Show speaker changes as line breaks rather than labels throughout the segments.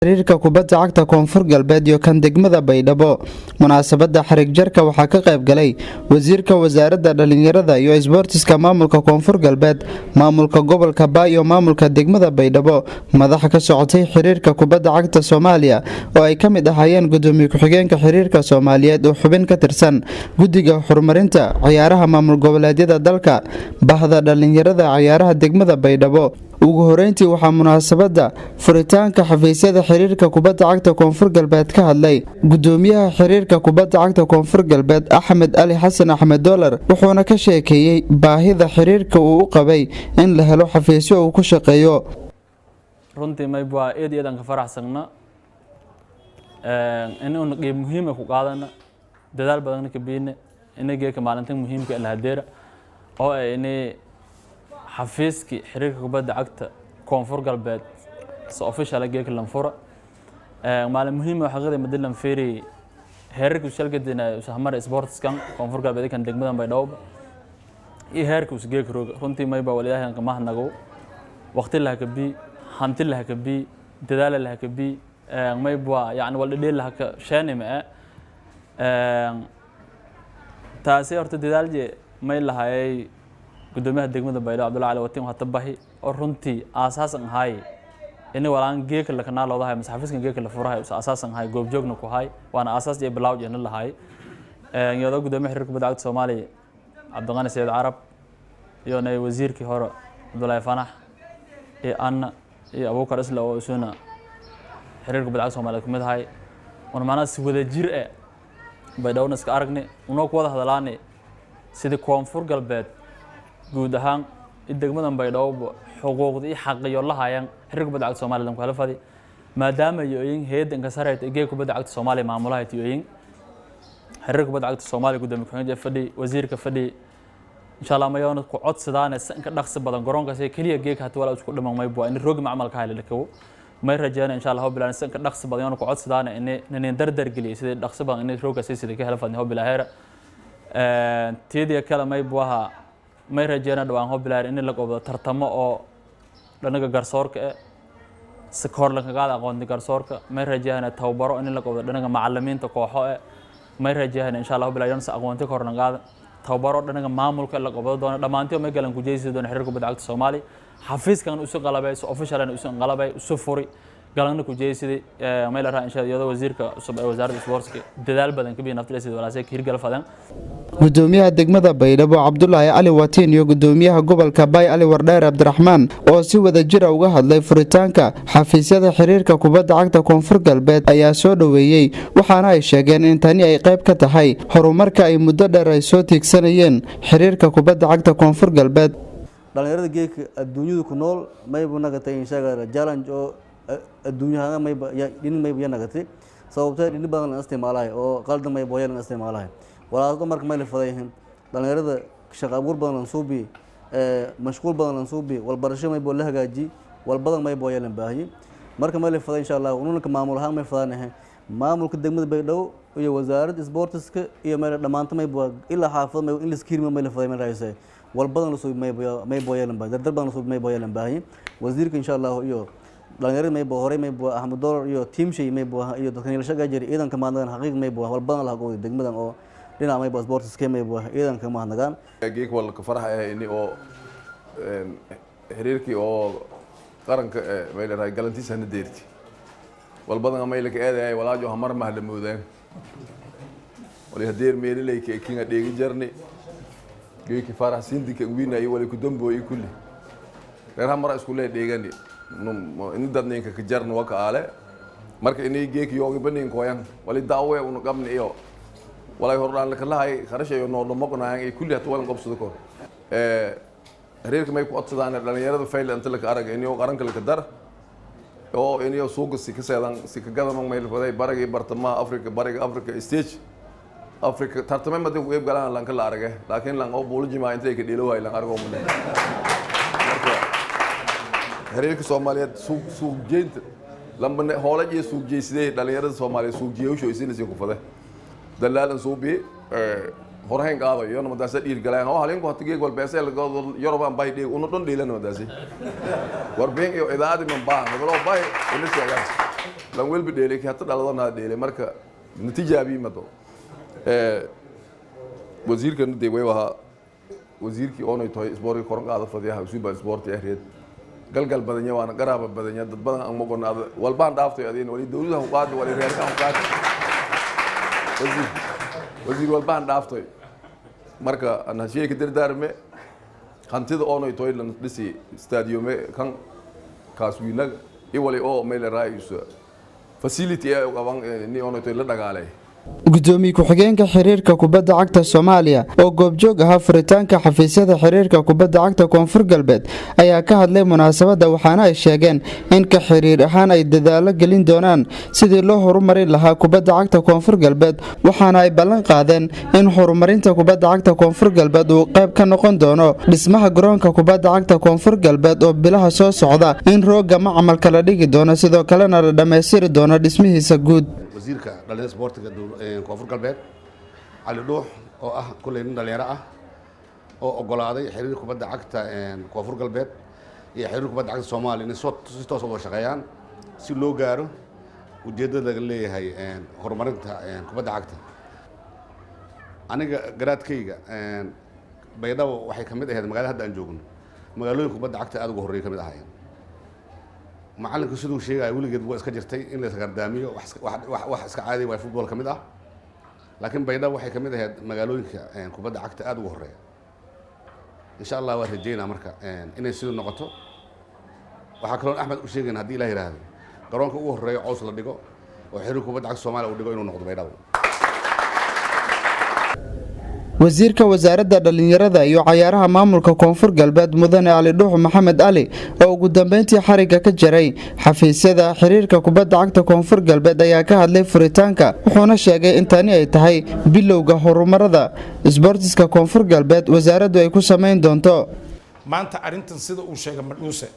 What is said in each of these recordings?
xiriirka kubadda cagta Koonfur Galbeed iyo kan degmada Baydhabo munaasabada xarig jarka waxaa ka qayb galay wasiirka wasaaradda dhalinyarada iyo isboortiska maamulka Koonfur Galbeed maamulka gobolka Baa iyo maamulka degmada Baydhabo madaxa ka socotay xiriirka kubadda cagta Soomaaliya oo ay ka mid ahaayeen gudoomiye ku-xigeenka xiriirka Soomaaliyeed oo xubin ka tirsan guddiga horumarinta ciyaaraha maamul goboleedyada dalka bahda dhalinyarada ciyaaraha degmada Baydhabo ugu horeyntii waxaa munaasabada furitaanka xafiisyada xiriirka kubadda cagta Koonfur Galbeed ka hadlay gudoomiyaha xiriirka kubadda cagta Koonfur Galbeed Axmed Ali Xasan Axmed Dollar wuxuuna ka sheekeeyay baahida xiriirka uu u qabay in la helo xafiisyo uu ku shaqeeyo
runtii may baa eedan ka faraxsana inuu qeyb muhiim ah ku qaadana dadaal badan ka biina inagee ka maalintan muhiimka ah hadeera oo ay xafiiski xiriirka kubadda cagta Koonfur Galbeed soo official geek lanfura maalin muhiim ah xaqada madalan feeri heerka shalgadina sahamar sports kan Koonfur Galbeed kan degmada Baydhabo iyo heerka geek roog runtii may baa walaahan ka mahnago waqti la ka bi hanti la ka bi dadaal la ka bi may baa yaani wal dheel la ka shaanima taasi horta dadaalje may lahaay gudoomiyaha degmada Baydhabo Abdullahi Ali Watiin waxa tabahi oo runtii asaasan ahay in walaan geek la kana loodahay masxafiiskan geek la furahay asaasan ahay goob joogna ku hay waana asaas ee bilaaw jeena lahaay iyadoo gudoomiyaha xiriirka kubadda cagta Soomaaliya Cabdiqani Said Carab iyo wasiirkii hore Abdullahi Fanax ee Anna iyo Abuukar Isla oo isuna xiriirka kubadda cagta Soomaaliya kumid ahay maana si wada jir ah Baydhabo iska aragnay una ku wada hadalaanay sidii Koonfur Galbeed guud ahaan degmada Baydhabo xuquuqda iyo xaqiyo lahaayeen xiriirka kubadda cagta Soomaaliya ku halfadi maadaama ay hay'addan ka sareeyay geek kubadda cagta Soomaaliya maamulaha tiyoyin xiriirka kubadda cagta Soomaaliya gudoomiye ku-xigeenka fadhi wasiirka fadhi insha Allah ma yoona ku codsadaan in ka dhaqso badan garoonkaas kaliya geek hata wala isku dhiman buu in roog macmalka hayla dhako may rajayna insha Allah bilaan in ka dhaqso badan yoona ku codsadaan in dardar galiyo sidii dhaqso badan in roogkaas sidii ka halfadni ho bilaaheera tiidiya kala may buaha may rajayna dhawaan ho bilaar in la qabto tartamo oo dhanaga garsoorka si kor la kaga aqoonti garsoorka may rajayna tababaro in la qabto dhanaga macallimiinta kooxo may rajayna insha Allah bilaar si aqoonti kor naga tababaro dhanaga maamulka la qabto doona dhamaantii ma galan ku jeeysi doona xiriirka kubadda cagta Soomaaliya xafiiskan uu soo qalabay official uu soo qalabay soo furi galana ku jeeysi may la raayn insha Allah wasiirka cusub ee wasaaradda sportska dadaal badan ka biin naftiisa walaasay hirgal fadan
gudoomiyaha degmada Baydhabo Abdullahi Ali Watiin iyo gudoomiyaha gobolka Baay Ali Wardheer Abdiraxmaan oo si wada jir ah uga hadlay furitaanka xafiisyada xiriirka kubadda cagta Koonfur Galbeed ayaa soo dhaweeyay waxaana ay sheegeen in tani ay qayb ka tahay horumarka ay muddo dheer ay soo tiigsanayeen xiriirka kubadda cagta Koonfur Galbeed
dhalinyarada geek adduunyada ku nool maybu nagatay inshaga challenge oo adduunyaha mayba nagatay sababtoo in badan la isticmaalayo oo qaldan may booyaan la isticmaalayo walaalo marka may la fadayeen dhalinyarada shaqo abuur badan la suubi mashquul badan la suubi wal barasho may boo la hagaaji wal badan may booyaan baahi marka may la faday insha Allah ununka maamul ahaan may fadanahay maamulka degmada Baydhabo iyo wasaaradda sportska iyo may dhamaanta may boo ila xaafad may in la skiirma may la faday may raayay wal badan la suubi may booyaan baahi dardar badan la suubi may booyaan baahi wasiirka insha Allah iyo dhalinyarada may boo hore may boo Axmed Dollar iyo team shay may boo iyo dadkan la shaqeeyay ciidanka maadaama xaqiiq may boo wal badan la hagooday degmadan oo dhinaca may boo sportska may boo ciidanka mahadnagaan
geek wal ka faraxay in oo xiriirkii oo qaranka may la raay galantiisa na deerti wal badan may la ka eeday walaajo hamar ma la moodeen wali hadeer meelay ka kinga dheegi jarni geek farax sindika wiinay wali ku damboy kulli reer hamar isku leey dheegani in dadneenka ka jarno waka aale marka inay geek yoogi baneen kooyan wali daawe uu qabni iyo walay hordaan la kalahay qarashayo noo dhamaaqnaa ay kulli hata walan qabsado ko xiriirka may ku codsadaan dhalinyarada fail inta la ka arag inuu qaranka la ka dar oo inuu suuqa si ka seedan si ka gadan may la faday bariga bartamaha Afrika stage Afrika tartamay mad ku eeb galaan lan kala aragay laakiin lan oo boolojima inta ay ka dheelo way lan argo muddo xiriirka Soomaaliyeed suuq jeynta lambane hoolaje suuq jeysday dhalinyarada Soomaaliyeed suuq jeeyusho isinaysan ku faday dalaalan suubi horhayn qaadayo iyo madaasa dhiir galaan oo halin ku hatigeeg wal beesel Yoroban bay dheeg unu dhon dheelan madaasi warbeen iyo idaadi man baa nagalo bay ina sheegan lan welba dheelay ki hata dhaladana dheelay marka natijaabii mado wasiirkan de way waha wasiirkii oonay tahay isboorti koran qaada fadiyaha usuba isboorti ahreed galgal badanya waana qaraaba badanya dad badan aan moqonaada walbaan dhaaftay adeen wali dawladaha u qaad wali reerka u qaad wasiir walbaan dhaaftay marka ana sheey ka dardaarme hantida oonay tahay lan dhisi stadium kan kaaswiina wali oo meel raayis facility ay qaban ni oonay tahay la dhagaalay
gudoomiye ku-xigeenka xiriirka kubadda cagta Soomaaliya oo goobjoog ahaa furitaanka xafiisyada xiriirka kubadda cagta Koonfur Galbeed ayaa ka hadlay munaasabadda waxaana ay sheegeen in ka xiriir ahaan ay dadaalo gelin doonaan sidii loo horumarin lahaa kubadda cagta Koonfur Galbeed waxaana ay ballan qaadeen in horumarinta kubadda cagta Koonfur Galbeed uu qayb ka noqon doono dhismaha garoonka kubadda cagta Koonfur Galbeed oo bilaha soo socda in rooga macmal kala dhigi doono sidoo kalena la dhameystiri doono dhismihiisa guud
wasiirka dhalinyarada isboortiga Koonfur Galbeed Cali Dhuux oo ah kulay nin dhalinyaro ah oo ogolaaday xiriirka kubadda cagta Koonfur Galbeed iyo xiriirka kubadda cagta Soomaaliya in si toos ah shaqeeyaan si loo gaaro ujeedada laga leeyahay horumarinta kubadda cagta aniga garaadkayga Baydhabo waxay kamid ahayd magaalada hadda aan joogno magaalooyinka kubadda cagta aad ugu horeeyay kamid ahaayeen macalinku sidoo sheegay weligeed waa iska jirtay in la isgardaamiyo wax iska caadi waa football kamid ah laakiin Baydhabo waxay kamid ahayd magaalooyinka kubadda cagta aad ugu horeeya insha Allah waa rajeynaa marka inay sidoo noqoto waxa kale oo Axmed u sheegay hadii Ilaahay raado garoonka ugu horeeyo cows la dhigo oo xiriirka kubadda cagta Soomaaliya uu dhigo inuu noqdo Baydhabo
wasiirka wasaaradda dhalinyarada iyo cayaaraha maamulka Koonfur Galbeed Mudane Cali Dhuux Maxamed Ali oo ugu dambeyntii xariga ka jaray xafiisyada xiriirka kubadda cagta Koonfur Galbeed ayaa ka hadlay furitaanka wuxuuna sheegay in tani ay tahay bilowga horumarada isboortiska Koonfur Galbeed wasaaraddu ay ku sameyn doonto
maanta arintan sida uu sheegay Madhuuse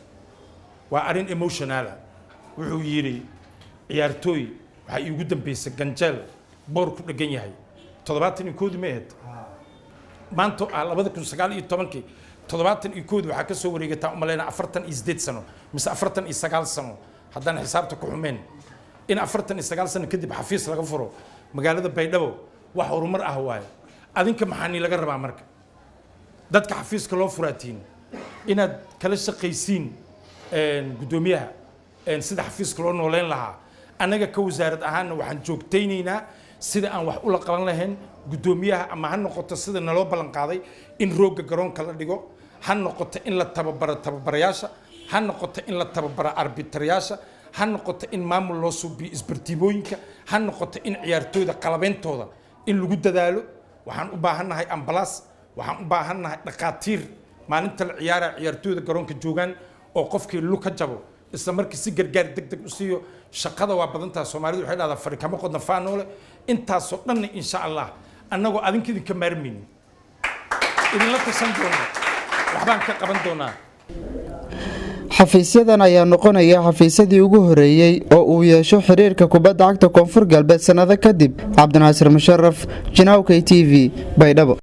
waa arin emotional wuxuu yiri ciyaartooy waxa ugu dambeysay ganjeel boor ku dhagan yahay 71 meed maanta 2019 71 waxa ka soo wareegata umaleena 48 sano mise 49 sano haddana xisaabta ku xumeen in 49 sano kadib xafiis laga furo magaalada Baydhabo wax horumar ah waay adinka maxaani laga rabaa marka dadka xafiiska loo furaatiin inaad kala shaqaysiin gudoomiyaha sida xafiiska loo nooleen lahaa anaga ka wasaarad ahaan waxaan joogtaynaynaa sida aan wax u la qaban lahayn gudoomiyaha ama han noqoto sida naloo balan qaaday in rooga garoonka la dhigo han noqoto in la tababarayaasha han noqoto in la tababara arbitrayaasha han noqoto in maamul loo suubiyo isbartiibooyinka han noqoto in ciyaartooyda qalabeyntooda in lagu dadaalo waxaan u baahanahay ambalaas waxaan u baahanahay dhaqaatiir maalinta la ciyaartooyda garoonka joogan oo qofkii lu ka jabo isla markii si gargaar degdeg u siiyo shaqada waa badantaa Soomaalidu waxay dhahdaa farikamo qodna faanoole intaas oo dhan insha Allah annagoo adinkeedin ka maarmin idin la tashan doona waxbaan ka qaban doonaa
xafiisyadan ayaa noqonaya xafiisyadii ugu horeeyay oo uu yeesho xiriirka kubadda cagta Koonfur Galbeed sanado kadib Cabdinaasir Musharraf Jinawkay TV Baydhabo